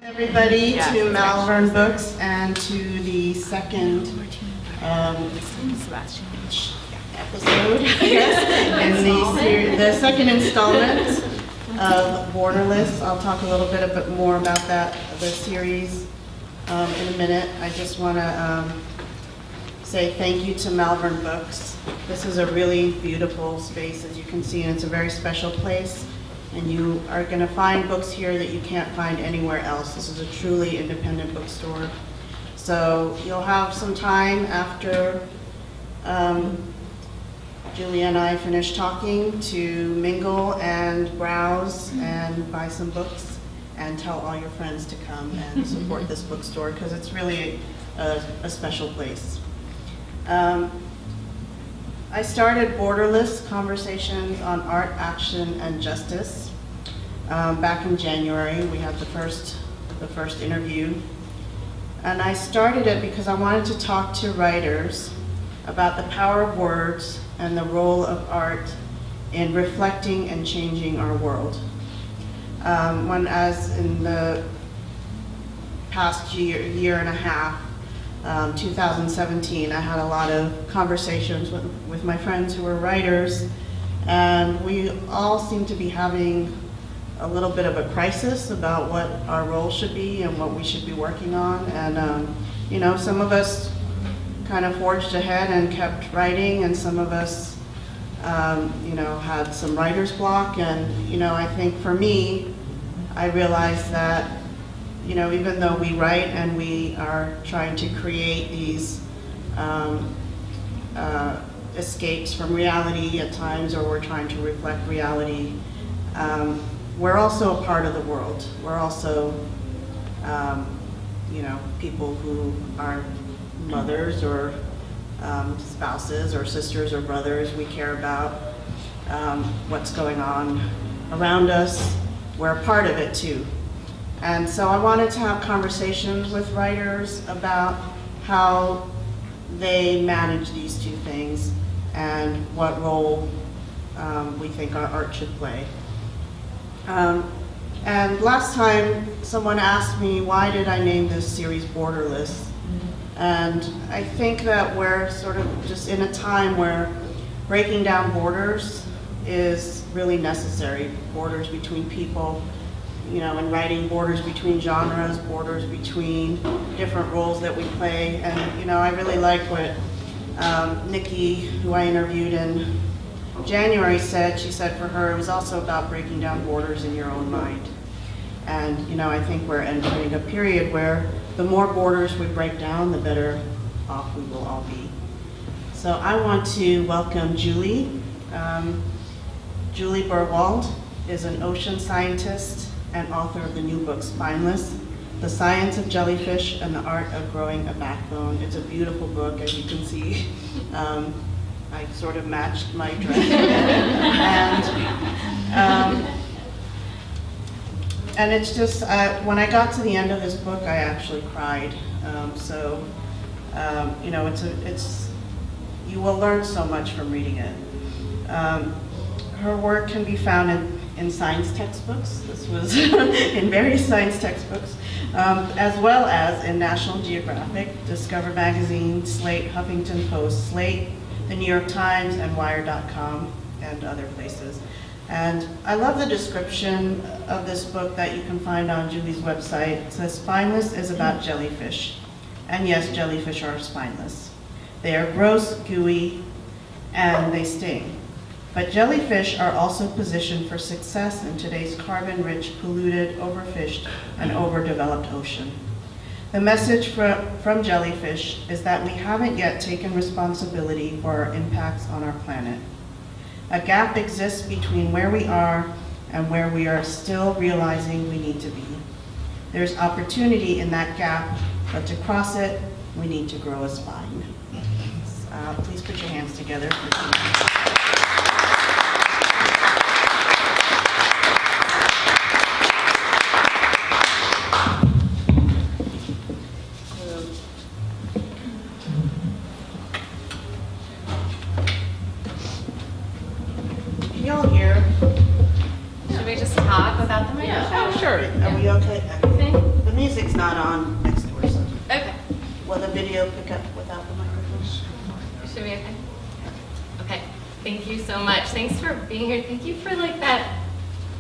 Everybody to Malvern Books and to the second episode, I guess, in the second installment of Borderless. I'll talk a little bit more about the series in a minute. I just want to say thank you to Malvern Books. This is a really beautiful space, as you can see, and it's a very special place. And you are going to find books here that you can't find anywhere else. This is a truly independent bookstore. So you'll have some time after Julie and I finish talking to mingle and browse and buy some books and tell all your friends to come and support this bookstore because it's really a special place. I started Borderless Conversations on Art, Action, and Justice back in January. We had the first interview. And I started it because I wanted to talk to writers about the power of words and the role of art in reflecting and changing our world. As in the past year and a half, 2017, I had a lot of conversations with my friends who were writers, and we all seem to be having a little bit of a crisis about what our role should be and what we should be working on. And some of us kind of forged ahead and kept writing, and some of us had some writer's block. And I think for me, I realized that even though we write and we are trying to create these escapes from reality at times, or we're trying to reflect reality, we're also a part of the world. We're also, people who are mothers or spouses or sisters or brothers. We care about what's going on around us. We're a part of it too. And so I wanted to have conversations with writers about how they manage these two things and what role we think our art should play. And last time someone asked me, why did I name this series Borderless? And I think that we're sort of just in a time where breaking down borders is really necessary. Borders between people, and writing, borders between genres, borders between different roles that we play. And I really like what Nikki, who I interviewed in January, said. She said for her it was also about breaking down borders in your own mind. And I think we're entering a period where the more borders we break down, the better off we will all be. So I want to welcome Juli. Juli Berwald is an ocean scientist and author of the new book Spineless, The Science of Jellyfish and the Art of Growing a Backbone. It's a beautiful book, as you can see. I sort of matched my dress. And it's just, when I got to the end of this book, I actually cried. You will learn so much from reading it. Her work can be found in science textbooks. This was in various science textbooks, as well as in National Geographic, Discover Magazine, Slate, Huffington Post, Slate, the New York Times, and Wire.com, and other places. And I love the description of this book that you can find on Julie's website. It says, Spineless is about jellyfish. And yes, jellyfish are spineless. They are gross, gooey, and they sting. But jellyfish are also positioned for success in today's carbon-rich, polluted, overfished, and overdeveloped ocean. The message from jellyfish is that we haven't yet taken responsibility for our impacts on our planet. A gap exists between where we are and where we are still realizing we need to be. There's opportunity in that gap, but to cross it, we need to grow a spine. Please put your hands together. Can y'all hear? Should we just talk without the microphone? Yeah, sure. Are we okay? Everything? Let me music's not on next door, so Okay. will the video pick up without the microphone? Should we okay? Okay. Thank you so much. Thanks for being here. Thank you for like that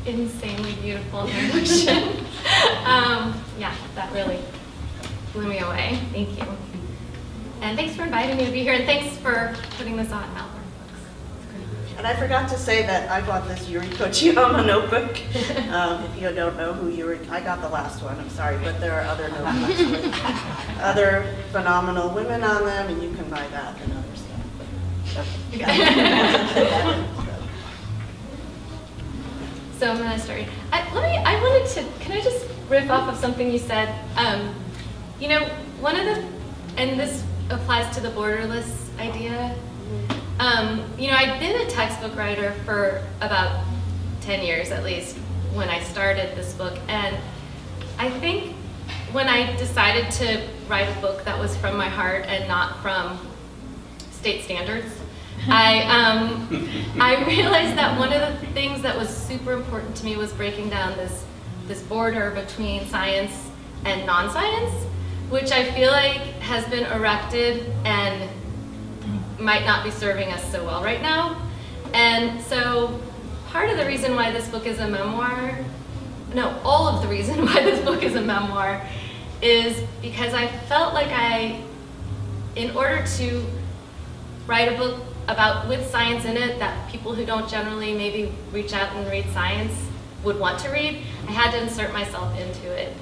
insanely beautiful introduction. Yeah, that really blew me away. Thank you. And thanks for inviting me to be here, and thanks for putting this on Malvern Books. It's great. And I forgot to say that I bought this Yuriko Chiyama notebook. If you don't know who Yuriko, I got the last one, I'm sorry, but there are other notebooks with other phenomenal women on them, and you can buy that and other stuff. So I'm gonna start. I wanted to. Can I just riff off of something you said? You know, one of the, and this applies to the borderless idea. You know, I've been a textbook writer for about 10 years at least when I started this book, and I think when I decided to write a book that was from my heart and not from state standards, I realized that one of the things that was super important to me was breaking down this border between science and non-science, which I feel like has been erected and might not be serving us so well right now. And so part of the reason why this book is a memoir, no, all of the reason why this book is a memoir is because I felt like in order to write a book with science in it that people who don't generally maybe reach out and read science would want to read, I had to insert myself into it.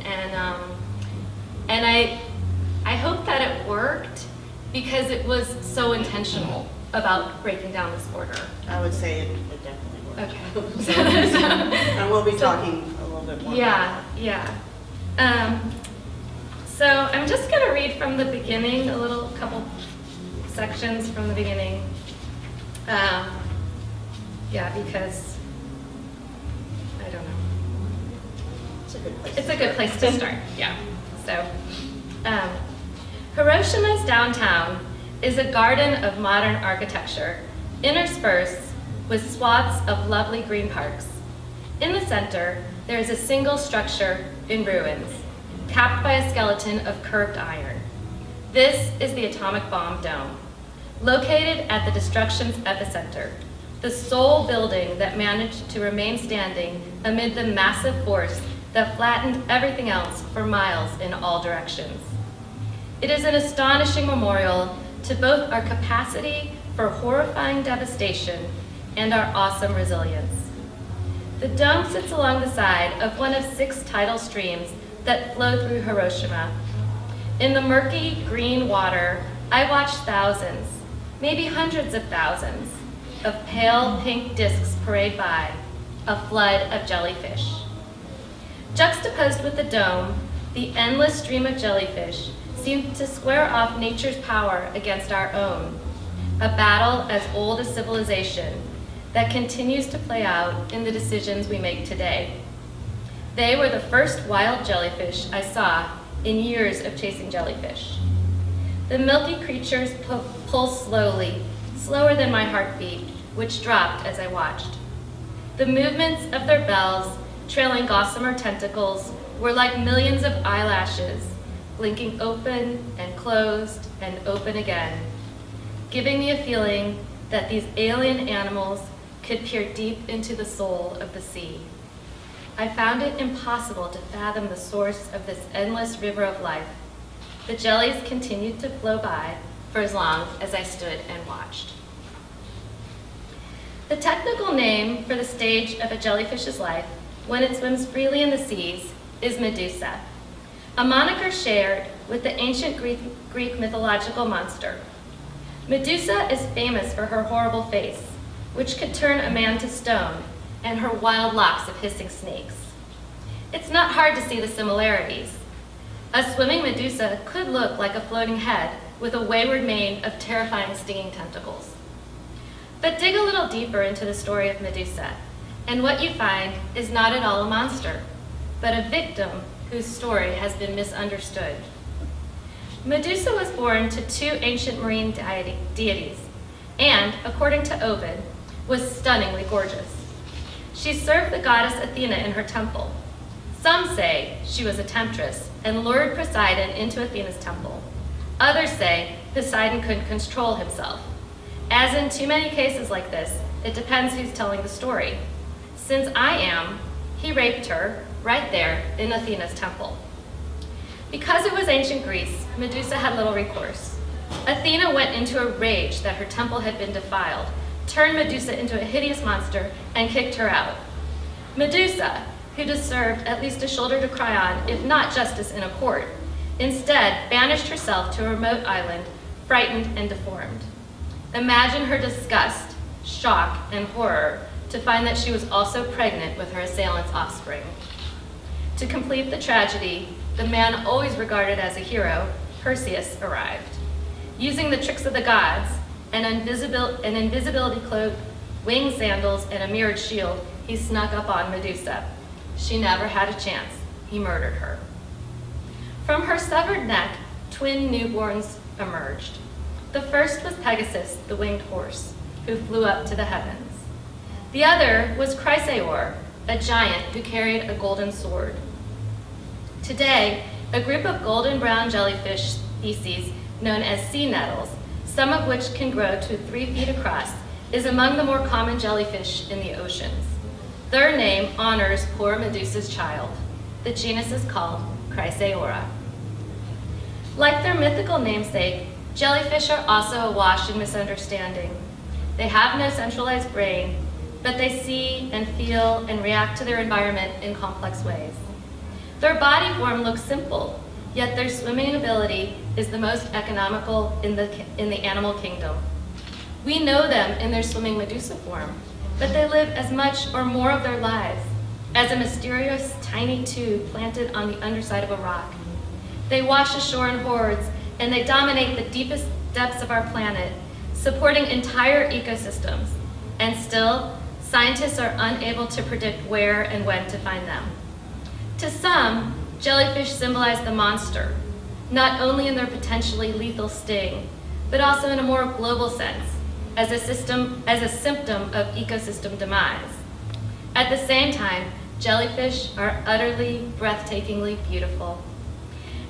And I hope that it worked because it was so intentional about breaking down this border. I would say it definitely worked. Okay. And we'll be talking a little bit more. Yeah. So I'm just going to read from the beginning, a couple sections from the beginning. Yeah, because I don't know. It's a good place to start. Yeah. So, Hiroshima's downtown is a garden of modern architecture, interspersed with swaths of lovely green parks. In the center, there is a single structure in ruins, capped by a skeleton of curved iron. This is the atomic bomb dome, located at the destruction's epicenter, the sole building that managed to remain standing amid the massive force that flattened everything else for miles in all directions. It is an astonishing memorial to both our capacity for horrifying devastation and our awesome resilience. The dome sits along the side of one of 6 tidal streams that flow through Hiroshima. In the murky green water, I watched thousands, maybe hundreds of thousands, of pale pink discs parade by, a flood of jellyfish. Juxtaposed with the dome, the endless stream of jellyfish seemed to square off nature's power against our own, a battle as old as civilization that continues to play out in the decisions we make today. They were the first wild jellyfish I saw in years of chasing jellyfish. The milky creatures pulsed slowly, slower than my heartbeat, which dropped as I watched. The movements of their bells, trailing gossamer tentacles, were like millions of eyelashes, blinking open and closed and open again, giving me a feeling that these alien animals could peer deep into the soul of the sea. I found it impossible to fathom the source of this endless river of life. The jellies continued to flow by for as long as I stood and watched. The technical name for the stage of a jellyfish's life, when it swims freely in the seas, is Medusa, a moniker shared with the ancient Greek mythological monster. Medusa is famous for her horrible face, which could turn a man to stone, and her wild locks of hissing snakes. It's not hard to see the similarities. A swimming Medusa could look like a floating head with a wayward mane of terrifying stinging tentacles. But dig a little deeper into the story of Medusa, and what you find is not at all a monster, but a victim whose story has been misunderstood. Medusa was born to 2 ancient marine deities, and, according to Ovid, was stunningly gorgeous. She served the goddess Athena in her temple. Some say she was a temptress and lured Poseidon into Athena's temple. Others say Poseidon couldn't control himself. As in too many cases like this, it depends who's telling the story. Since I am, he raped her right there in Athena's temple. Because it was ancient Greece, Medusa had little recourse. Athena went into a rage that her temple had been defiled, turned Medusa into a hideous monster, and kicked her out. Medusa, who deserved at least a shoulder to cry on, if not justice in a court, instead banished herself to a remote island, frightened and deformed. Imagine her disgust, shock, and horror to find that she was also pregnant with her assailant's offspring. To complete the tragedy, the man always regarded as a hero, Perseus, arrived. Using the tricks of the gods, an invisibility cloak, winged sandals, and a mirrored shield, he snuck up on Medusa. She never had a chance. He murdered her. From her severed neck, twin newborns emerged. The first was Pegasus, the winged horse, who flew up to the heavens. The other was Chrysaor, a giant who carried a golden sword. Today, a group of golden brown jellyfish species known as sea nettles, some of which can grow to 3 feet across, is among the more common jellyfish in the oceans. Their name honors poor Medusa's child. The genus is called Chrysaora. Like their mythical namesake, jellyfish are also awash in misunderstanding. They have no centralized brain, but they see and feel and react to their environment in complex ways. Their body form looks simple, yet their swimming ability is the most economical in the animal kingdom. We know them in their swimming Medusa form, but they live as much or more of their lives as a mysterious tiny tube planted on the underside of a rock. They wash ashore in hordes, and they dominate the deepest depths of our planet, supporting entire ecosystems. And still, scientists are unable to predict where and when to find them. To some, jellyfish symbolize the monster, not only in their potentially lethal sting, but also in a more global sense, as a symptom of ecosystem demise. At the same time, jellyfish are utterly, breathtakingly beautiful.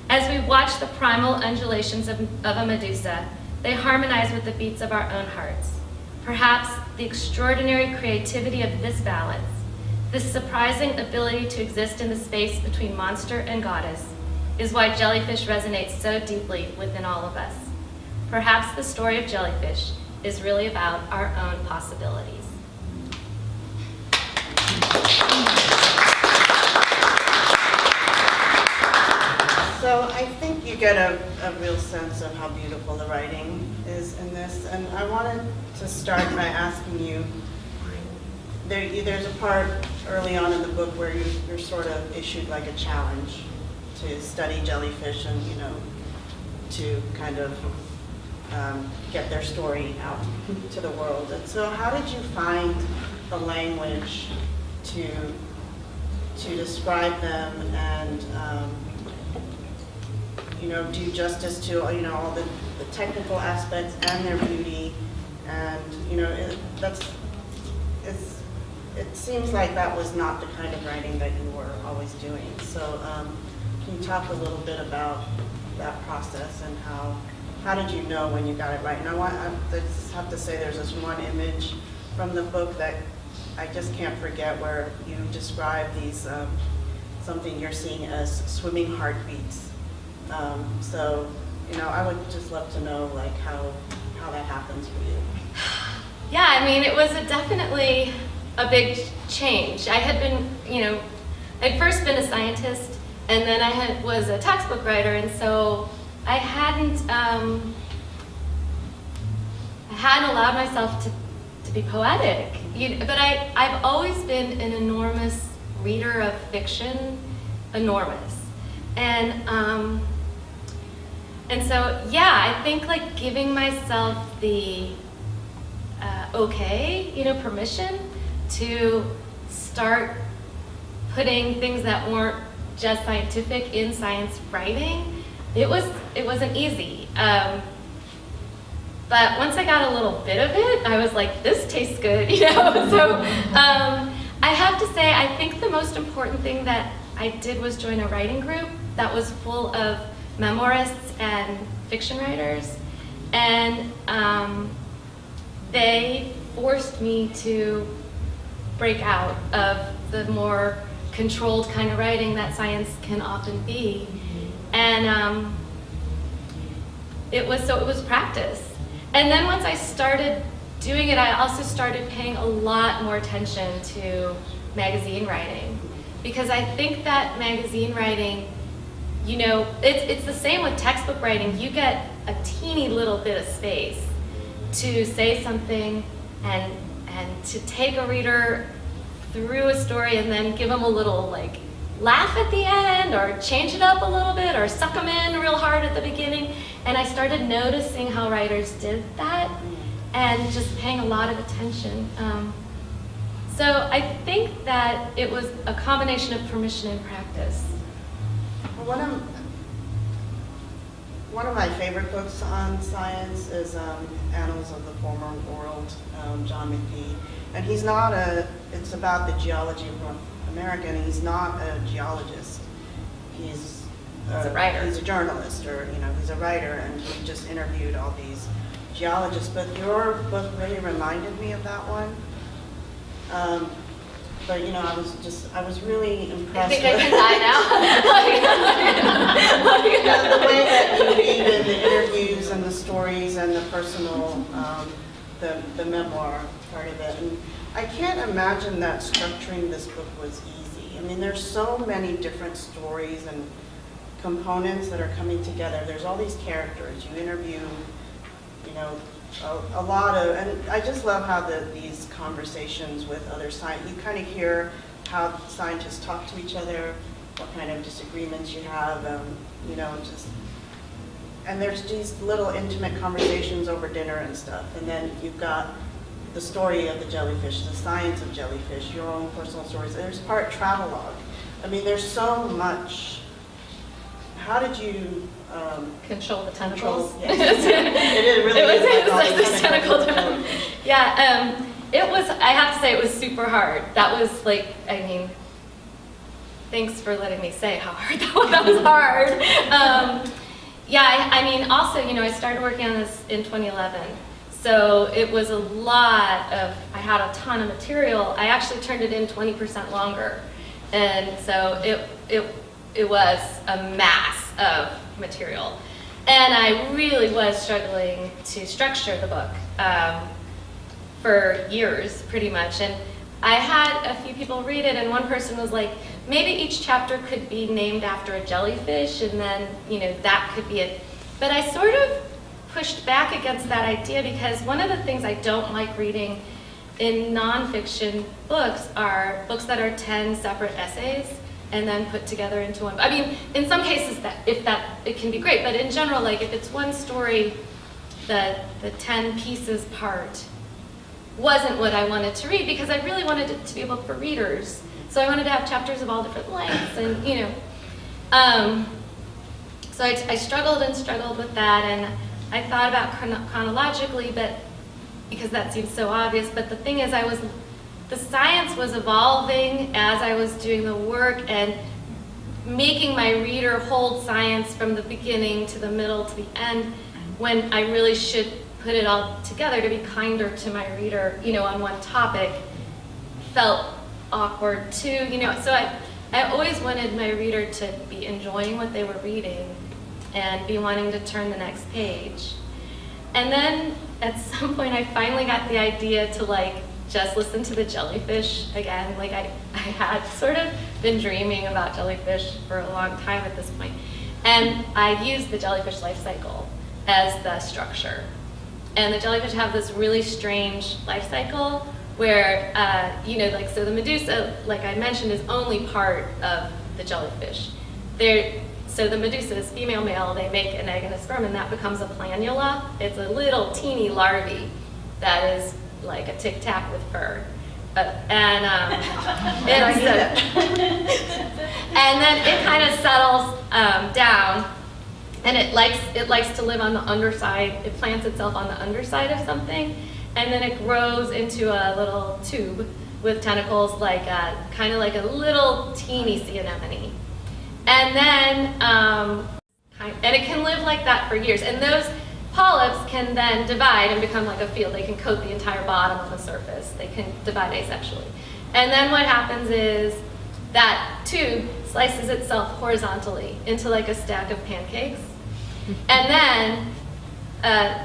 As we watch the primal undulations of a Medusa, they harmonize with the beats of our own hearts. Perhaps the extraordinary creativity of this balance, this surprising ability to exist in the space between monster and goddess, is why jellyfish resonates so deeply within all of us. Perhaps the story of jellyfish is really about our own possibilities. So I think you get a real sense of how beautiful the writing is in this, and I wanted to start by asking you, there's a part early on in the book where you're sort of issued like a challenge to study jellyfish and, to kind of get their story out to the world. And so how did you find the language to describe them and do justice to all the technical aspects and their beauty, and it seems like that was not the kind of writing that you were always doing. So can you talk a little bit about that process and how did you know when you got it right? And I just have to say there's this one image from the book that I just can't forget where you describe these something you're seeing as swimming heartbeats. So I would just love to know how that happens for you. Yeah, it was definitely a big change. I had been, I'd first been a scientist, and then I was a textbook writer, and so I hadn't allowed myself to be poetic. But I've always been an enormous reader of fiction, enormous, and so I think giving myself the permission to start putting things that weren't just scientific in science writing, it wasn't easy. But once I got a little bit of it, I was like, this tastes good, So I have to say, I think the most important thing that I did was join a writing group that was full of memoirists and fiction writers, and they forced me to break out of the more controlled kind of writing that science can often be. And it was practice. And then once I started doing it, I also started paying a lot more attention to magazine writing, because I think that magazine writing, you know, it's the same with textbook writing. You get a teeny little bit of space to say something and to take a reader through a story and then give them a little like laugh at the end, or change it up a little bit, or suck them in real hard at the beginning. And I started noticing how writers did that and just paying a lot of attention. So I think that it was a combination of permission and practice. One of my favorite books on science is Annals of the Former World, John McPhee. And it's about the geology of North America, and he's not a geologist. He's a writer. He's a journalist, or he's a writer, and he just interviewed all these geologists. But your book really reminded me of that one. But I was really impressed. I think I can die now. The way that you weave in the interviews and the stories and the personal, the memoir part of it. And I can't imagine that structuring this book was easy. I mean, there's so many different stories and components that are coming together. There's all these characters. You interview, a lot of, and I just love how these conversations with other scientists, you kind of hear how scientists talk to each other, what kind of disagreements you have, and there's these little intimate conversations over dinner and stuff. And then you've got the story of the jellyfish, the science of jellyfish, your own personal stories. There's part travelogue. I mean, there's so much. How did you control the tentacles? Yes. It really it was like this tentacle. Yeah, it was. I have to say, it was super hard. That was like, thanks for letting me say how hard that was. That was hard. Also, I started working on this in 2011. So it was a lot of, I had a ton of material. I actually turned it in 20% longer. And so it was a mass of material. And I really was struggling to structure the book for years, pretty much. And I had a few people read it, and one person was like, maybe each chapter could be named after a jellyfish, and then, that could be it. But I sort of pushed back against that idea, because one of the things I don't like reading in nonfiction books are books that are 10 separate essays and then put together into one. I mean, in some cases it can be great, but in general, like if it's one story, the 10 pieces part wasn't what I wanted to read, because I really wanted it to be a book for readers. So I wanted to have chapters of all different lengths, and so I struggled with that, and I thought about chronologically, but because that seems so obvious. But the thing is, the science was evolving as I was doing the work, and making my reader hold science from the beginning to the middle to the end, when I really should put it all together to be kinder to my reader, on one topic, felt awkward too, So I always wanted my reader to be enjoying what they were reading and be wanting to turn the next page. And then at some point I finally got the idea to just listen to the jellyfish again. I had sort of been dreaming about jellyfish for a long time at this point. And I used the jellyfish life cycle as the structure. And the jellyfish have this really strange life cycle where, so the medusa, like I mentioned, is only part of the jellyfish. So the medusa is female, male, they make an egg and a sperm, and that becomes a planula. It's a little teeny larvae that is like a tic-tac with fur. And then it kind of settles down, and it likes to live on the underside. It plants itself on the underside of something, and then it grows into a little tube with tentacles, kind of like a little teeny sea anemone. And then, and it can live like that for years. And those polyps can then divide and become like a field. They can coat the entire bottom of the surface. They can divide asexually. And then what happens is that tube slices itself horizontally into like a stack of pancakes. And then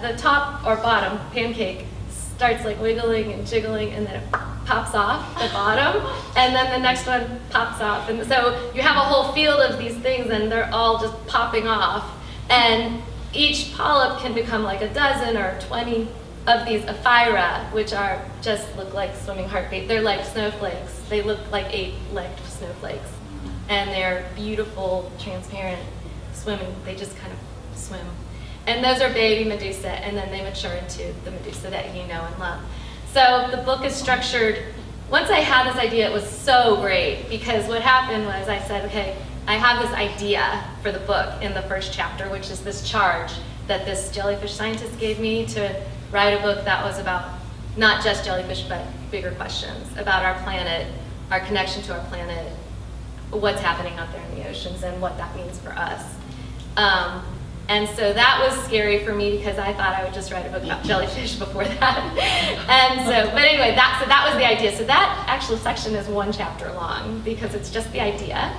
the top or bottom pancake starts like wiggling and jiggling, and then it pops off the bottom, and then the next one pops off. And so you have a whole field of these things, and they're all just popping off. And each polyp can become like a dozen or 20 of these ephyra, which are just look like swimming heartbeat. They're like snowflakes. They look like 8-legged snowflakes. And they're beautiful, transparent, swimming. They just kind of swim. And those are baby medusa, and then they mature into the medusa that you know and love. So the book is structured, once I had this idea, it was so great, because what happened was I said, okay, I have this idea for the book in the first chapter, which is this charge that this jellyfish scientist gave me to write a book that was about not just jellyfish, but bigger questions about our planet, our connection to our planet, what's happening out there in the oceans, and what that means for us. And so that was scary for me, because I thought I would just write a book about jellyfish before that. And so, but anyway, so that was the idea. So that actual section is 1 chapter long, because it's just the idea,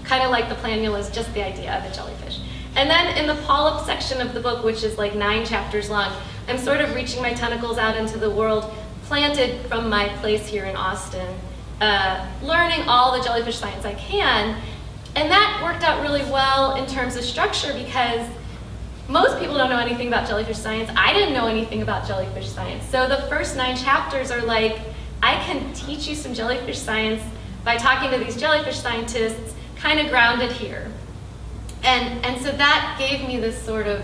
kind of like the planula is just the idea of a jellyfish. And then in the polyp section of the book, which is like 9 chapters long, I'm sort of reaching my tentacles out into the world, planted from my place here in Austin, learning all the jellyfish science I can. And that worked out really well in terms of structure, because most people don't know anything about jellyfish science. I didn't know anything about jellyfish science. So the first 9 chapters are like, I can teach you some jellyfish science by talking to these jellyfish scientists, kind of grounded here. And so that gave me this sort of,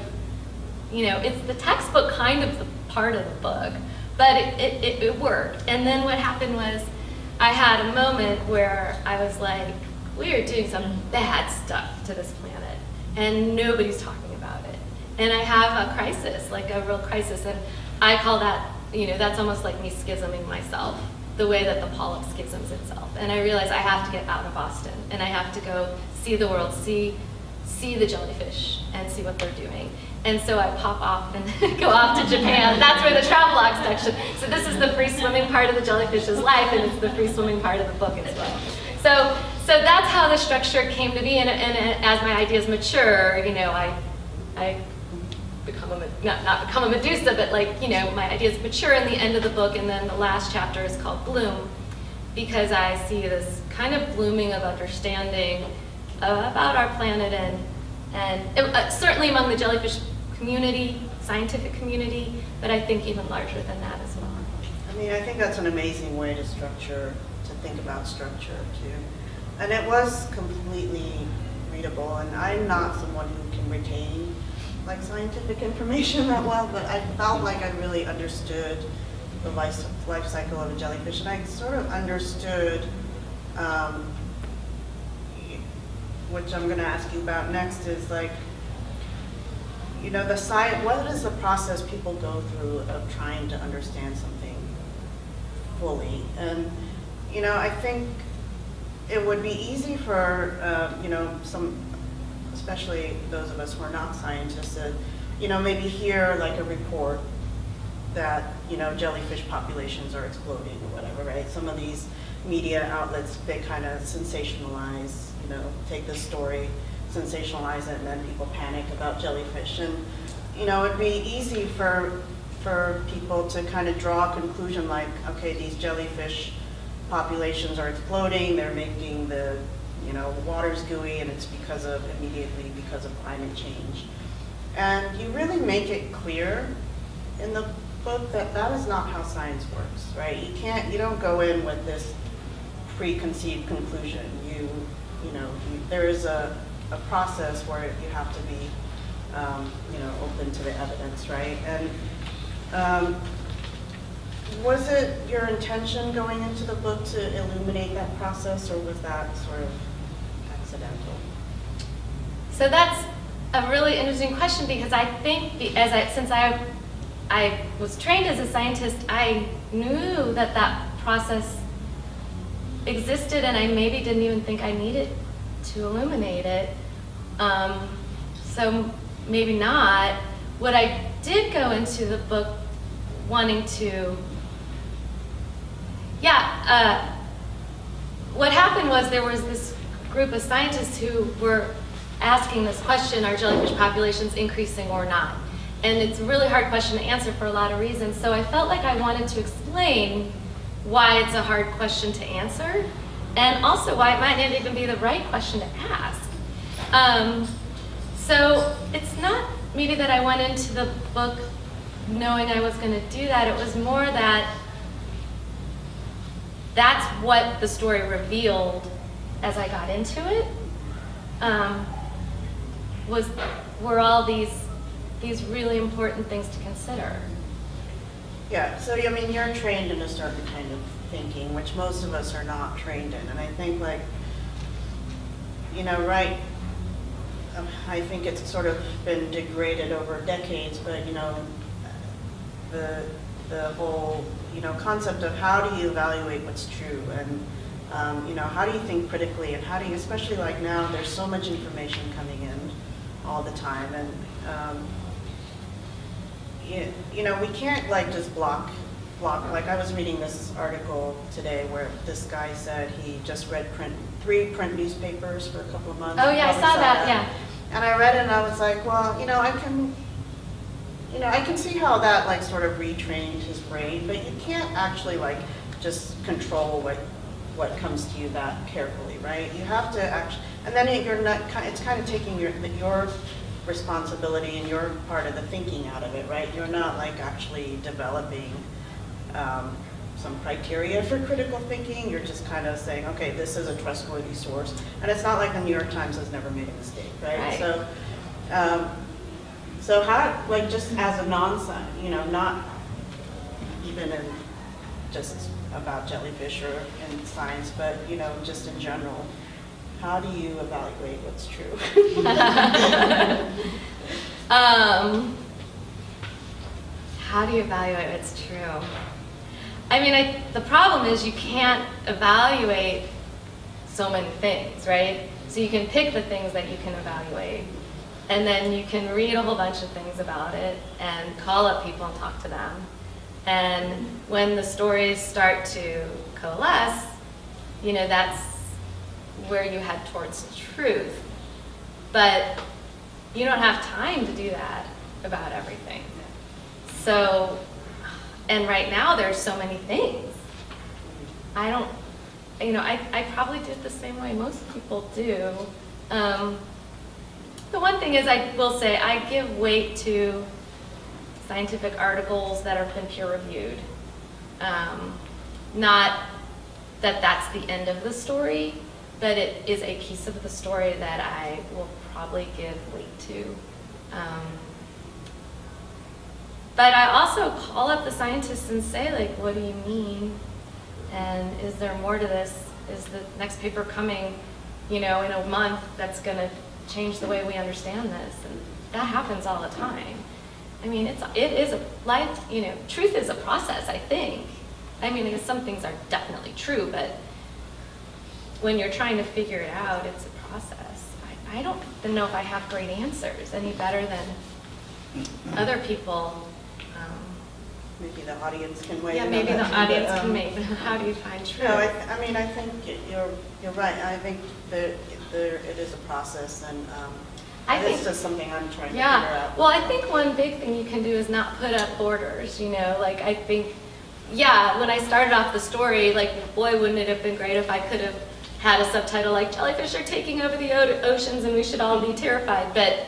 it's the textbook kind of the part of the book, but it worked. And then what happened was I had a moment where I was like, we are doing some bad stuff to this planet, and nobody's talking about it. And I have a crisis, like a real crisis, and I call that, that's almost like me schisming myself, the way that the polyp schisms itself. And I realized I have to get out of Boston, and I have to go see the world, see the jellyfish, and see what they're doing. And so I pop off and go off to Japan. That's where the travelogue section. So this is the free swimming part of the jellyfish's life, and it's the free swimming part of the book as well. So that's how the structure came to be, and as my ideas mature, I become not become a Medusa, but my ideas mature in the end of the book, and then the last chapter is called Bloom, because I see this kind of blooming of understanding about our planet, and certainly among the jellyfish community, scientific community, but I think even larger than that as well. I mean, I think that's an amazing way to think about structure too. And it was completely readable, and I'm not someone who can retain like scientific information that well, but I felt like I really understood the life cycle of a jellyfish, and I sort of understood, which I'm going to ask you about next, is like, the science, what is the process people go through of trying to understand something fully? And, I think it would be easy for, some, especially those of us who are not scientists, to, maybe hear like a report that, jellyfish populations are exploding or whatever, right? Some of these media outlets, they kind of sensationalize, take this story, sensationalize it, and then people panic about jellyfish. And, it'd be easy for people to kind of draw a conclusion like, okay, these jellyfish populations are exploding, they're making the water's gooey, and it's immediately because of climate change. And you really make it clear in the book that that is not how science works, right? You don't go in with this preconceived conclusion. There is a process where you have to be, open to the evidence, right? And was it your intention going into the book to illuminate that process, or was that sort of accidental? So that's a really interesting question, because I think since I was trained as a scientist, I knew that process existed, and I maybe didn't even think I needed to illuminate it. So maybe not. What I did go into the book wanting to, what happened was there was this group of scientists who were asking this question, are jellyfish populations increasing or not? And it's a really hard question to answer for a lot of reasons. So I felt like I wanted to explain why it's a hard question to answer, and also why it might not even be the right question to ask. So it's not maybe that I went into the book knowing I was going to do that. It was more that that's what the story revealed as I got into it. Were all these really important things to consider. Yeah, so I mean, you're trained in a certain kind of thinking, which most of us are not trained in. And I think I think it's sort of been degraded over decades, but the whole concept of how do you evaluate what's true, and how do you think critically, and how do you, especially like now, there's so much information coming in all the time, and we can't just block. Like I was reading this article today where this guy said he just read 3 print newspapers for a couple of months. Oh yeah, I saw that. Yeah. And I read it and I was like, well, I can see how that sort of retrained his brain, but you can't actually just control what comes to you that carefully, right? You have to actually, and then it's kind of taking your responsibility and your part of the thinking out of it, right? You're not actually developing some criteria for critical thinking. You're just kind of saying, okay, this is a trustworthy source, and it's not like the New York Times has never made a mistake, right? So how, just as a non-science, not even in just about jellyfish or in science, but just in general, how do you evaluate what's true? How do you evaluate what's true? I mean, the problem is you can't evaluate so many things, right? So you can pick the things that you can evaluate, and then you can read a whole bunch of things about it and call up people and talk to them. And when the stories start to coalesce, that's where you head towards truth. But you don't have time to do that about everything. So, and right now there's so many things. I probably do it the same way most people do. The one thing is, I will say, I give weight to scientific articles that have been peer reviewed. Not that that's the end of the story, but it is a piece of the story that I will probably give weight to. But I also call up the scientists and say, what do you mean? And is there more to this? Is the next paper coming, in a month that's going to change the way we understand this? And that happens all the time. I mean, it is a life, truth is a process, I think. I mean, because some things are definitely true, but when you're trying to figure it out, it's a process. I don't know if I have great answers any better than other people. Maybe the audience can weigh in. Yeah, maybe the audience can make. How do you find truth? No, I think you're right. I think that it is a process, and it's just something I'm trying to figure out. Well, I think one big thing you can do is not put up borders. I think, when I started off the story, boy, wouldn't it have been great if I could have had a subtitle like "Jellyfish are taking over the oceans and we should all be terrified," but.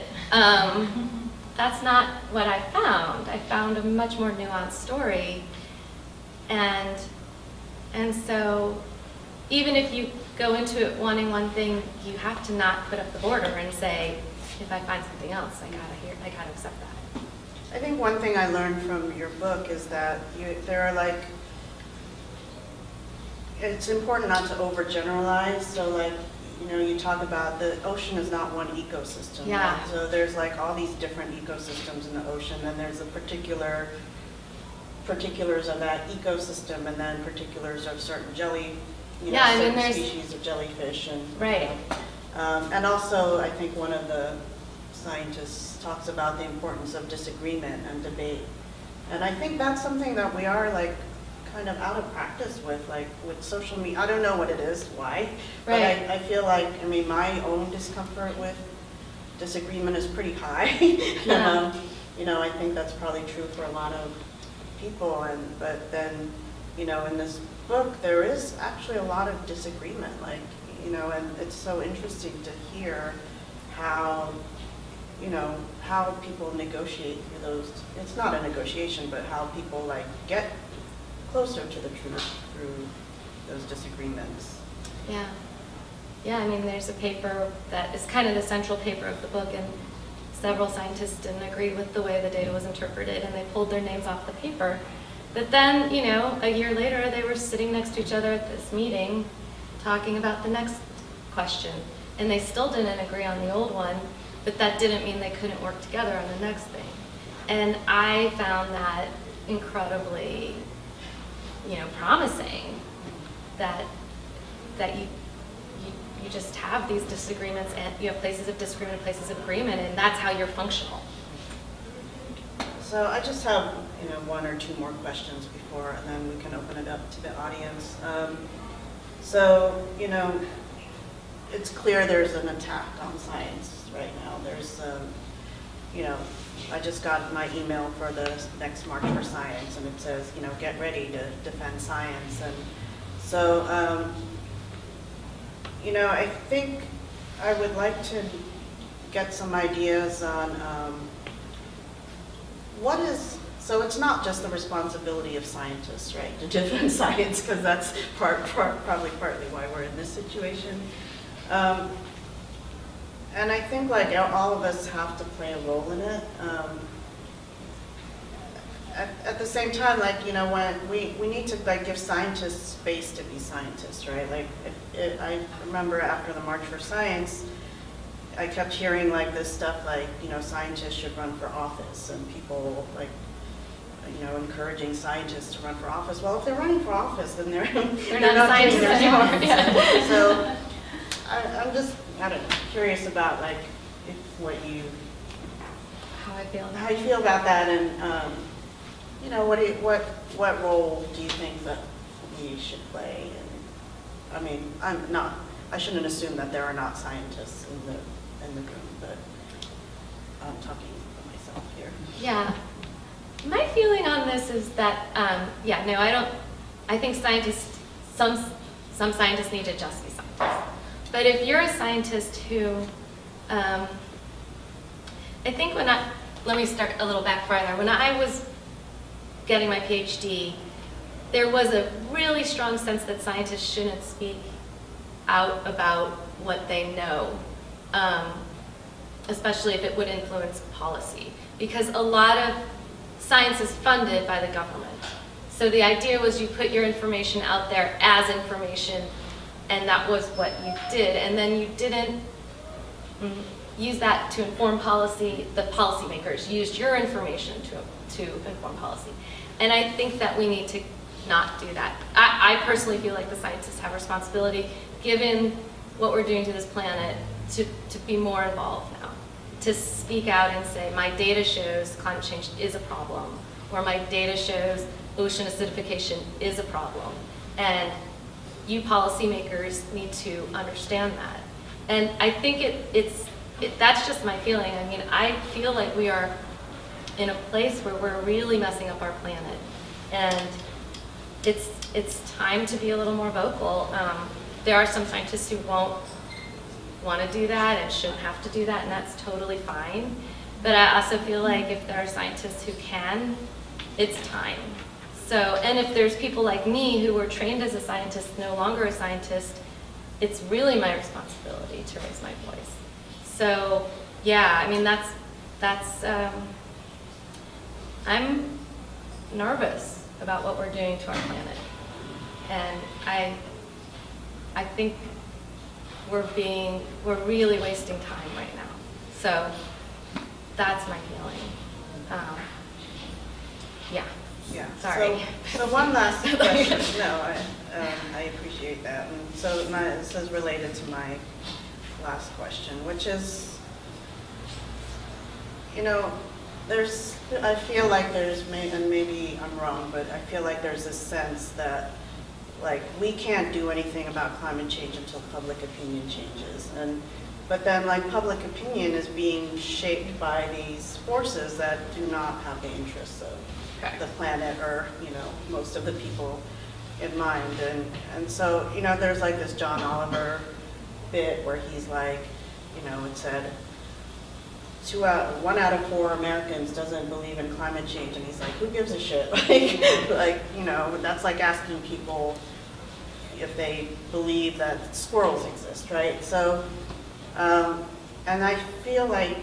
That's not what I found. I found a much more nuanced story. And so even if you go into it wanting one thing, you have to not put up the border and say, if I find something else, I gotta accept that. I think one thing I learned from your book is that there are it's important not to overgeneralize. So you talk about the ocean is not one ecosystem. Yeah. Right? So there's all these different ecosystems in the ocean, and there's the particulars of that ecosystem, and then particulars of certain species of jellyfish, and right. And also, I think one of the scientists talks about the importance of disagreement and debate. And I think that's something that we are like kind of out of practice with, like with social media. I don't know what it is, why, but Right. I feel like, I mean, my own discomfort with disagreement is pretty high. Yeah. You know, I think that's probably true for a lot of people, but then, you know, in this book, there is actually a lot of disagreement, like, you know, and it's so interesting to hear how, you know, how people negotiate through those. It's not a negotiation, but how people like get closer to the truth through those disagreements. Yeah. Yeah, I mean, there's a paper that is kind of the central paper of the book, and several scientists didn't agree with the way the data was interpreted, and they pulled their names off the paper. But then, you know, a year later, they were sitting next to each other at this meeting, talking about the next question, and they still didn't agree on the old one, but that didn't mean they couldn't work together on the next thing. And I found that incredibly, you know, promising, that you just have these disagreements, and you have places of disagreement, places of agreement, and that's how you're functional. So I just have, you know, one or two more questions before, and then we can open it up to the audience. So, you know, it's clear there's an attack on science right now. There's, you know, I just got my email for the next March for Science, and it says, you know, get ready to defend science. And so, you know, I think I would like to get some ideas on what is, so it's not just the responsibility of scientists, right, to defend science, because that's probably partly why we're in this situation. And I think like all of us have to play a role in it. At the same time, like, you know, when we need to like give scientists space to be scientists, right? Like, I remember after the March for Science, I kept hearing like this stuff like, you know, scientists should run for office, and people like, you know, encouraging scientists to run for office. Well, if they're running for office, then they're not scientists anymore. Yeah. So I'm just, I don't know, curious about like how you feel about that, and you know, what role do you think that we should play? And I mean, I shouldn't assume that there are not scientists in the room, but I'm talking for myself here. Yeah. My feeling on this is that, yeah, no, I think scientists, some scientists need to just be scientists. But if you're a scientist who, I think let me start a little back farther. When I was getting my Ph.D., there was a really strong sense that scientists shouldn't speak out about what they know, especially if it would influence policy, because a lot of science is funded by the government. So the idea was you put your information out there as information, and that was what you did, and then you didn't use that to inform policy. The policymakers used your information to inform policy. And I think that we need to not do that. I personally feel like the scientists have responsibility, given what we're doing to this planet, to be more involved now, to speak out and say, my data shows climate change is a problem, or my data shows ocean acidification is a problem. And you policymakers need to understand that. And I think that's just my feeling. I mean, I feel like we are in a place where we're really messing up our planet. And it's time to be a little more vocal. There are some scientists who won't want to do that and shouldn't have to do that, and that's totally fine. But I also feel like if there are scientists who can, it's time. So, and if there's people like me who were trained as a scientist, no longer a scientist, it's really my responsibility to raise my voice. So, yeah, I mean, I'm nervous about what we're doing to our planet. And I think we're really wasting time right now. So that's my feeling. Yeah. Yeah. Sorry. So one last question. No, I appreciate that. And so this is related to my last question, which is, I feel like and maybe I'm wrong, but I feel like there's this sense that, like, we can't do anything about climate change until public opinion changes. But then, like, public opinion is being shaped by these forces that do not have the interests of the planet or, most of the people in mind. And so, there's like this John Oliver bit where he's like, it said, 1 out of 4 Americans doesn't believe in climate change, and he's like, who gives a shit? That's like asking people if they believe that squirrels exist, right? So, and I feel like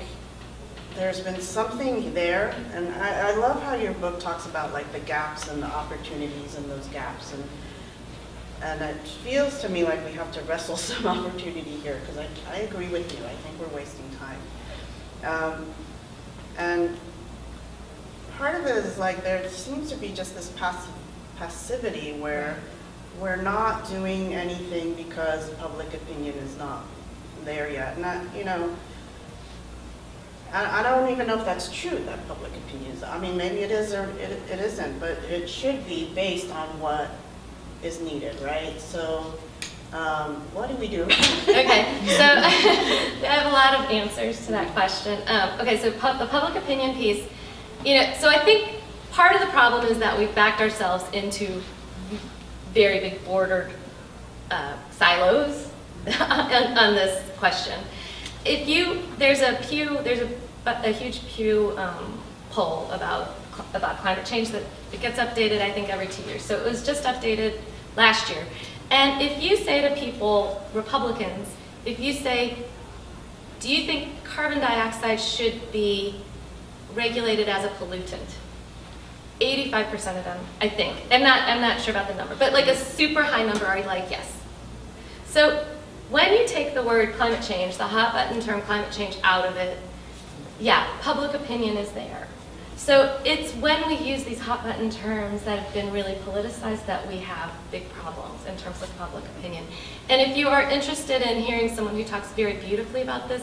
there's been something there, and I love how your book talks about like the gaps and the opportunities in those gaps, and it feels to me like we have to wrestle some opportunity here, because I agree with you. I think we're wasting time. And part of it is like there seems to be just this passivity where we're not doing anything because public opinion is not there yet. And I don't even know if that's true, that public opinion is. I mean, maybe it is or it isn't, but it should be based on what is needed, right? So what do we do? Okay, so I have a lot of answers to that question. Okay, so the public opinion piece, so I think part of the problem is that we've backed ourselves into very big bordered silos on this question. There's a huge Pew poll about climate change that it gets updated, I think, every 2 years. So it was just updated last year. And if you say to people, Republicans, if you say, do you think carbon dioxide should be regulated as a pollutant? 85% of them, I think. I'm not sure about the number, but like a super high number are like, yes. So when you take the word climate change, the hot button term climate change out of it, yeah, public opinion is there. So it's when we use these hot button terms that have been really politicized that we have big problems in terms of public opinion. And if you are interested in hearing someone who talks very beautifully about this,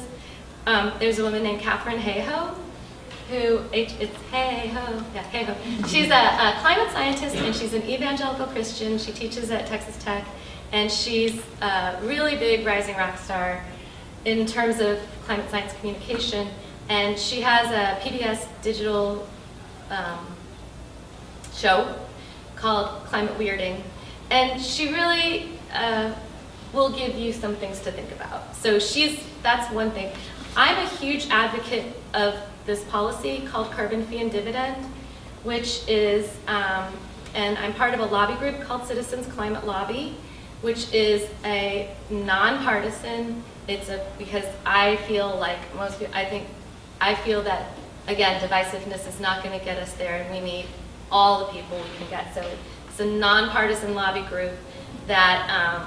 there's a woman named Katharine Hayhoe, it's Hayhoe, yeah, Hayhoe. She's a climate scientist and she's an evangelical Christian. She teaches at Texas Tech, and she's a really big rising rock star in terms of climate science communication. And she has a PBS digital show called Climate Weirding. And she really will give you some things to think about. So that's one thing. I'm a huge advocate of this policy called carbon fee and dividend, which is, and I'm part of a lobby group called Citizens Climate Lobby, which is a nonpartisan, because I feel like most people, I feel that, again, divisiveness is not going to get us there, and we need all the people we can get. So it's a nonpartisan lobby group that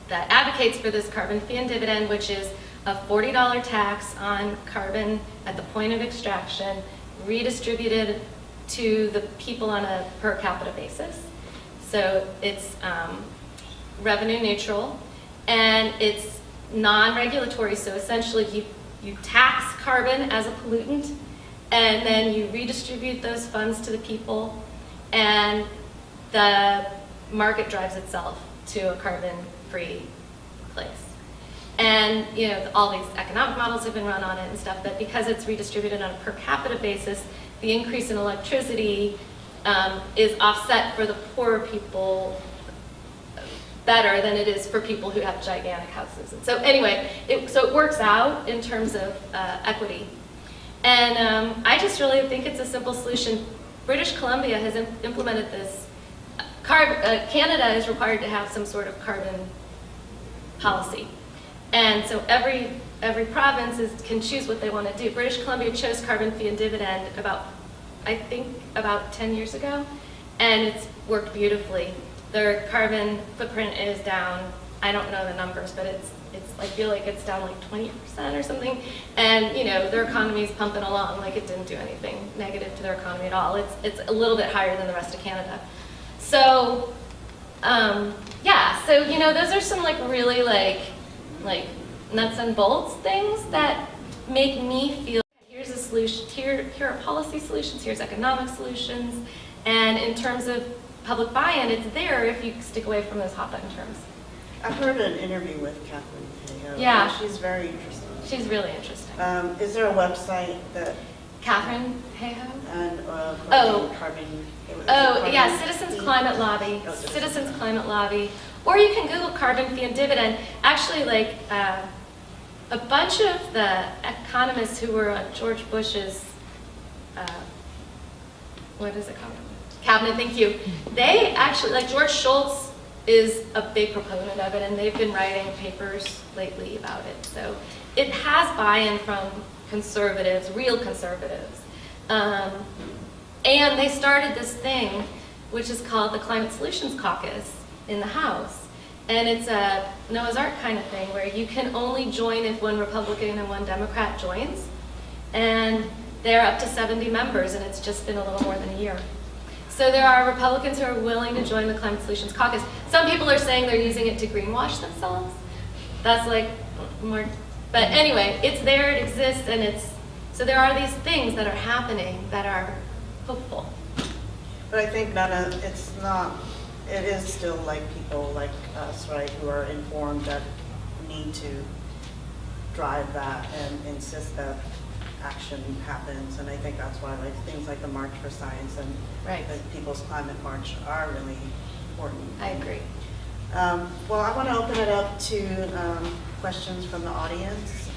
that advocates for this carbon fee and dividend, which is a $40 tax on carbon at the point of extraction, redistributed to the people on a per capita basis. So it's revenue neutral, and it's non-regulatory. So essentially, you tax carbon as a pollutant, and then you redistribute those funds to the people, and the market drives itself to a carbon-free place. And all these economic models have been run on it and stuff, but because it's redistributed on a per capita basis, the increase in electricity is offset for the poorer people better than it is for people who have gigantic houses. And so anyway, so it works out in terms of equity. And I just really think it's a simple solution. British Columbia has implemented this. Canada is required to have some sort of carbon policy. And so every province can choose what they want to do. British Columbia chose carbon fee and dividend I think about 10 years ago, and it's worked beautifully. Their carbon footprint is down, I don't know the numbers, but I feel like it's down like 20% or something. And their economy is pumping along like it didn't do anything negative to their economy at all. It's a little bit higher than the rest of Canada. So, yeah, so those are some like really like like nuts and bolts things that make me feel, here's a solution, here are policy solutions, here's economic solutions, and in terms of public buy-in, it's there if you stick away from those hot button terms. I've heard an interview with Catherine Hayhoe. Yeah. She's very interesting. She's really interesting. Is there a website that, Catherine Hayhoe? and Oh. carbon? Oh, yeah, Citizens Climate Lobby, Oh, Citizens Climate Lobby, or you can Google carbon fee and dividend. Actually, like, a bunch of the economists who were on George Bush's, what is it called? Cabinet, thank you. They actually, like George Shultz is a big proponent of it, and they've been writing papers lately about it. So it has buy-in from conservatives, real conservatives. And they started this thing, which is called the Climate Solutions Caucus in the House. And it's a Noah's Ark kind of thing where you can only join if one Republican and one Democrat joins. And they're up to 70 members, and it's just been a little more than a year. So there are Republicans who are willing to join the Climate Solutions Caucus. Some people are saying they're using it to greenwash themselves. That's like more, but anyway, it's there, it exists, and so there are these things that are happening that are hopeful. But I think it is still like people like us, right, who are informed that need to drive that and insist that action happens. And I think that's why like things like the March for Science and Right. the People's Climate March are really important. I agree. Well, I want to open it up to questions from the audience.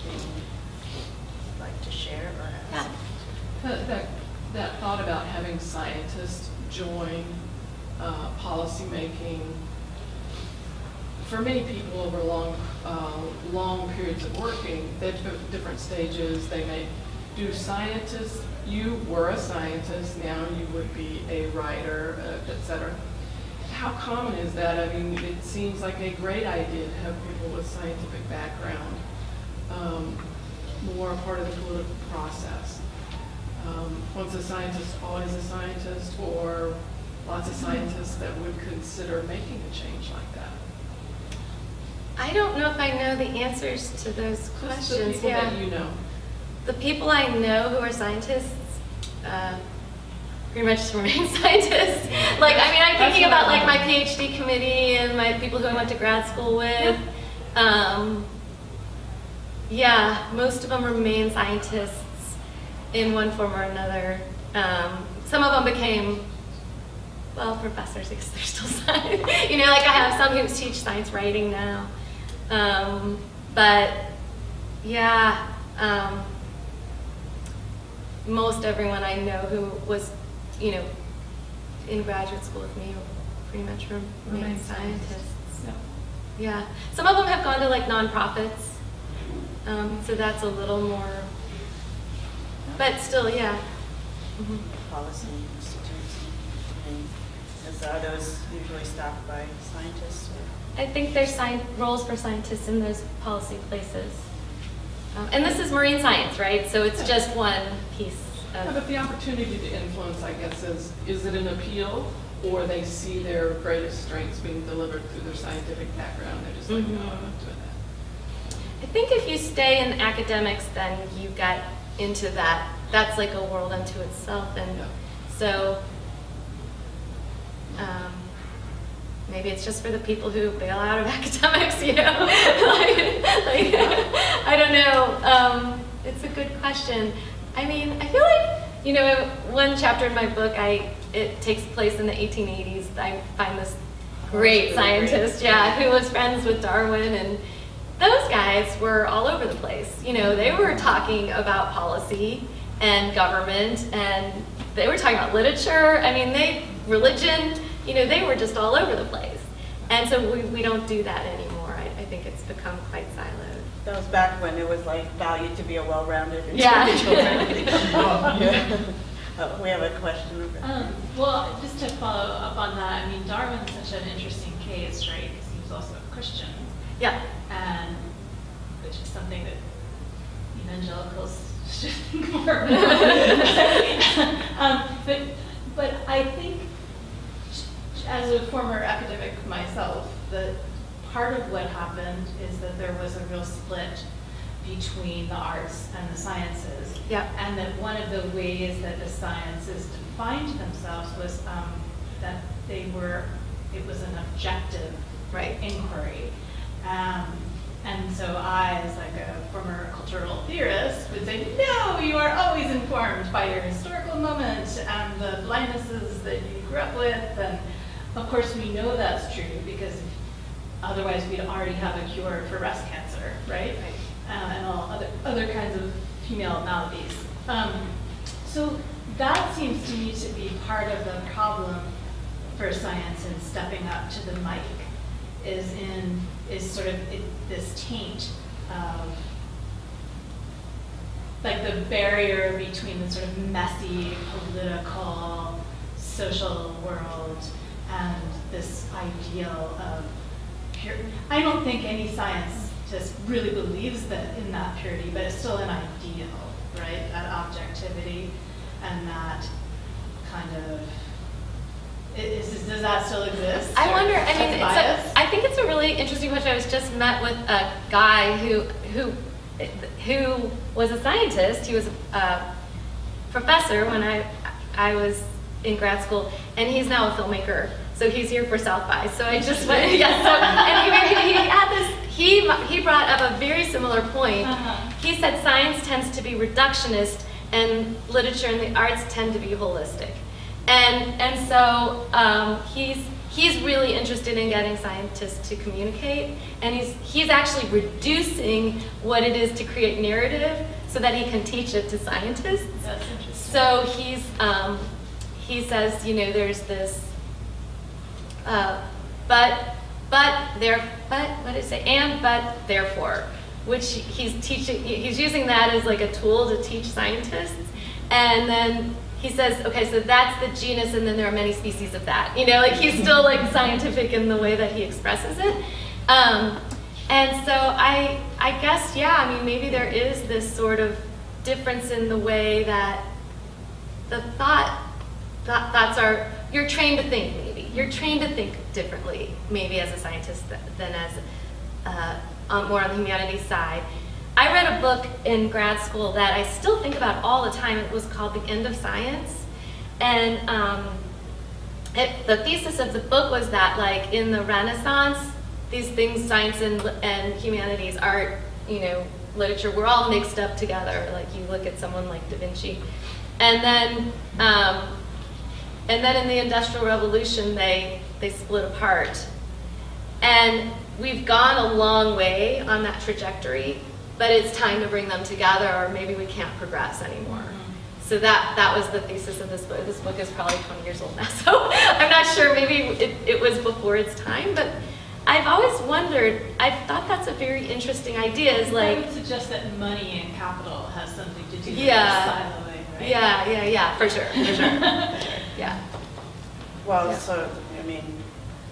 Anything you'd like to share or ask? That thought about having scientists join policy making, for many people over long periods of working, they're at different stages. They may do scientists. You were a scientist, now you would be a writer, et cetera. How common is that? I mean, it seems like a great idea to have people with scientific background more a part of the political process. Once a scientist, always a scientist, or lots of scientists that would consider making a change like that? I don't know if I know the answers to those Just questions. the people Yeah. that you know. The people I know who are scientists, pretty much just remain scientists. Like, I mean, I'm thinking about like my Ph.D. committee and my people who I went to grad school with. Yeah, most of them remain scientists in one form or another. Some of them became, well, professors because they're still science. You know, like I have some who teach science writing now. But yeah, most everyone I know who was, you know, in graduate school with me pretty much remain scientists. Yeah. Yeah, some of them have gone to like nonprofits, so that's a little more, but still, yeah. Mhm. Policy institutes. Are those usually staffed by scientists? I think there's roles for scientists in those policy places. And this is marine science, right? So it's just one piece Yeah, of, but the opportunity to influence, I guess, is it an appeal, or they see their greatest strengths being delivered through their scientific background? They're just like, no, I'm not doing that. I think if you stay in academics, then you get into that. That's like a world unto itself. And Yeah. so maybe it's just for the people who bail out of academics, you know? like, I don't know. It's a good question. I mean, I feel like, you know, one chapter in my book, it takes place in the 1880s. I find this great scientist, who was friends with Darwin, and those guys were all over the place. You know, they were talking about policy and government, and they were talking about literature. I mean, religion, you know, they were just all over the place. And so we don't do that anymore. I think it's become quite siloed. That was back when it was like valued to be a well-rounded Yeah. individual. We have a question over there. Well, just to follow up on that, I mean, Darwin's such an interesting case, right? Because he was also a Christian, Yeah. and which is something that evangelicals should think more about. But I think, as a former academic myself, that part of what happened is that there was a real split between the arts and the sciences. Yep. And that one of the ways that the sciences defined themselves was that it was an objective Right. inquiry. And so I, as like a former cultural theorist, would say, no, you are always informed by your historical moment and the blindnesses that you grew up with. And of course we know that's true because otherwise we'd already have a cure for breast cancer, right? And all other kinds of female maladies. So that seems to me to be part of the problem for science in stepping up to the mic, is sort of this taint of like the barrier between the sort of messy political social world and this ideal of pure. I don't think any scientist really believes that in that purity, but it's still an ideal, right? That objectivity and that kind of. Does that still exist? I wonder. I As mean, bias? I think it's a really interesting question. I was just met with a guy who was a scientist. He was a professor when I was in grad school, and he's now a filmmaker. So he's here for South by. So I just went, yeah. So and he had this. He brought up a very similar point. Uh-huh. He said science tends to be reductionist, and literature and the arts tend to be holistic. And so he's really interested in getting scientists to communicate, and he's actually reducing what it is to create narrative so that he can teach it to scientists. That's interesting. So he says, you know, there's this but what did it say? And but therefore, which he's using that as like a tool to teach scientists, and then he says, okay, so that's the genus, and then there are many species of that. You know, like he's still like scientific in the way that he expresses it. And so I guess, yeah, I mean, maybe there is this sort of difference in the way that the thoughts are, you're trained to think maybe. You're trained to think differently, maybe as a scientist than as more on the humanities side. I read a book in grad school that I still think about all the time. It was called The End of Science. And the thesis of the book was that, like, in the Renaissance, these things, science and humanities, art, you know, literature, were all mixed up together. Like, you look at someone like Da Vinci. And then in the Industrial Revolution, they split apart. And we've gone a long way on that trajectory, but it's time to bring them together, or maybe we can't progress anymore. Mm-hmm. So that was the thesis of this book. This book is probably 20 years old now, so I'm not sure, maybe it was before its time, but I've always wondered, I've thought that's a very interesting idea, is I like, would suggest that money and capital has something to do with Yeah. siloing, right? yeah, for sure. Yeah. Well, Yeah. so, I mean,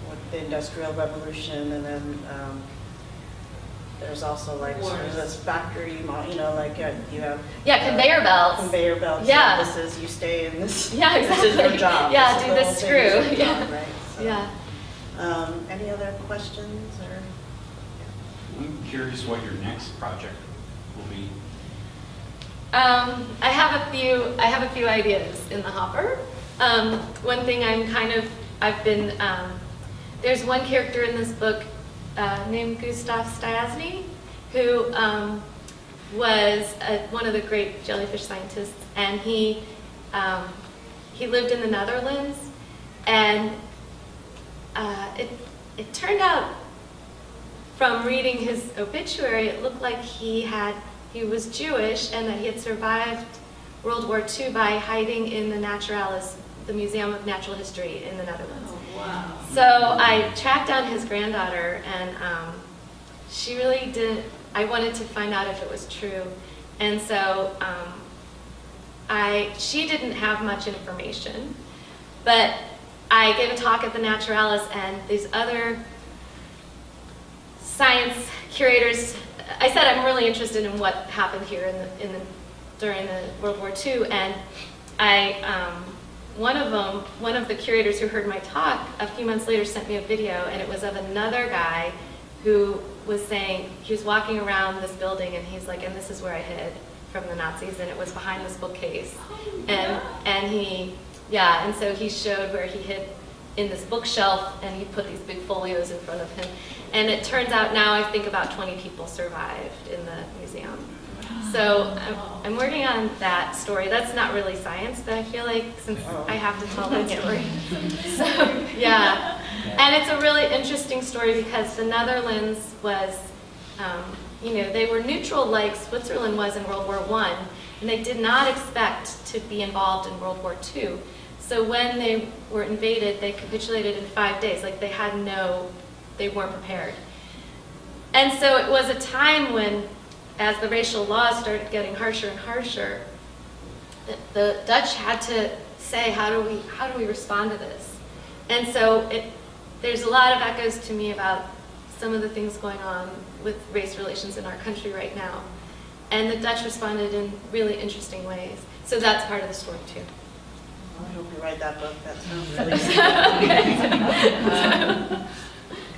with the Industrial Revolution, and then there's also like sort of this factory, you know, like you have Yeah, conveyor belts. conveyor belts. Yeah. This is, you stay in this. Yeah, This is your exactly. job. Yeah, This is do the this whole thing screw. is your Yeah. job, right? So, Yeah. Any other questions or? I'm curious what your next project will be. I have a few ideas in the hopper. One thing there's one character in this book named Gustav Stasi, who was one of the great jellyfish scientists, and he lived in the Netherlands, and it turned out, from reading his obituary, it looked like he was Jewish, and that he had survived World War II by hiding in the Museum of Natural History in the Netherlands. Oh, wow. So I tracked down his granddaughter, and she really didn't. I wanted to find out if it was true, and so she didn't have much information, but I gave a talk at the Naturalis, and these other science curators. I said I'm really interested in what happened here during the World War II, and one of the curators who heard my talk a few months later sent me a video, and it was of another guy who was saying, he was walking around this building and he's like, and this is where I hid from the Nazis, and it was behind this bookcase. And he, yeah, and so he showed where he hid in this bookshelf, and he put these big folios in front of him. And it turns out now I think about 20 people survived in the museum. So I'm working on that story. That's not really science, but I feel like since I have to tell that story. So, yeah. And it's a really interesting story because the Netherlands was, they were neutral like Switzerland was in World War I, and they did not expect to be involved in World War II. So when they were invaded, they capitulated in 5 days. Like they weren't prepared. And so it was a time when, as the racial laws started getting harsher and harsher, the Dutch had to say, how do we respond to this? And so there's a lot of echoes to me about some of the things going on with race relations in our country right now. And the Dutch responded in really interesting ways. So that's part of the story too. I hope you write that book. That sounds really good.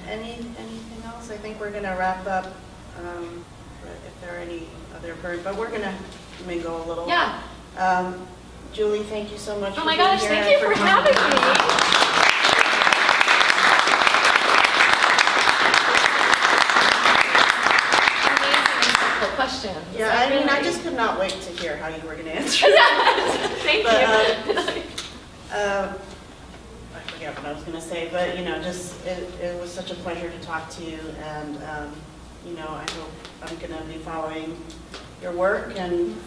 Anything else? I think we're going to wrap up. If there are any other but we're going to mingle a little. Yeah. Julie, thank you so much. Oh my gosh, thank you for having me. Questions. Yeah, I just could not wait to hear how you were going to answer. Thank you. I forget what I was going to say, but it was such a pleasure to talk to you, and I hope I'm going to be following your work, and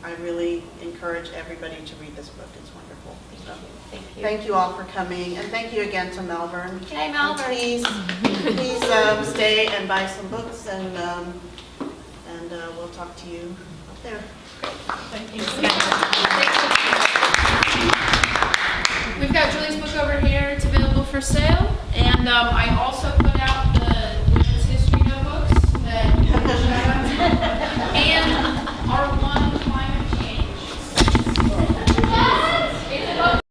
I really encourage everybody to read this book. It's wonderful. Thank you. Thank you all for coming, and thank you again to Malvern. Okay, Malvern. And please stay and buy some books, and we'll talk to you up there. Thank you. We've got Julie's book over here. It's available for sale. And I also put out the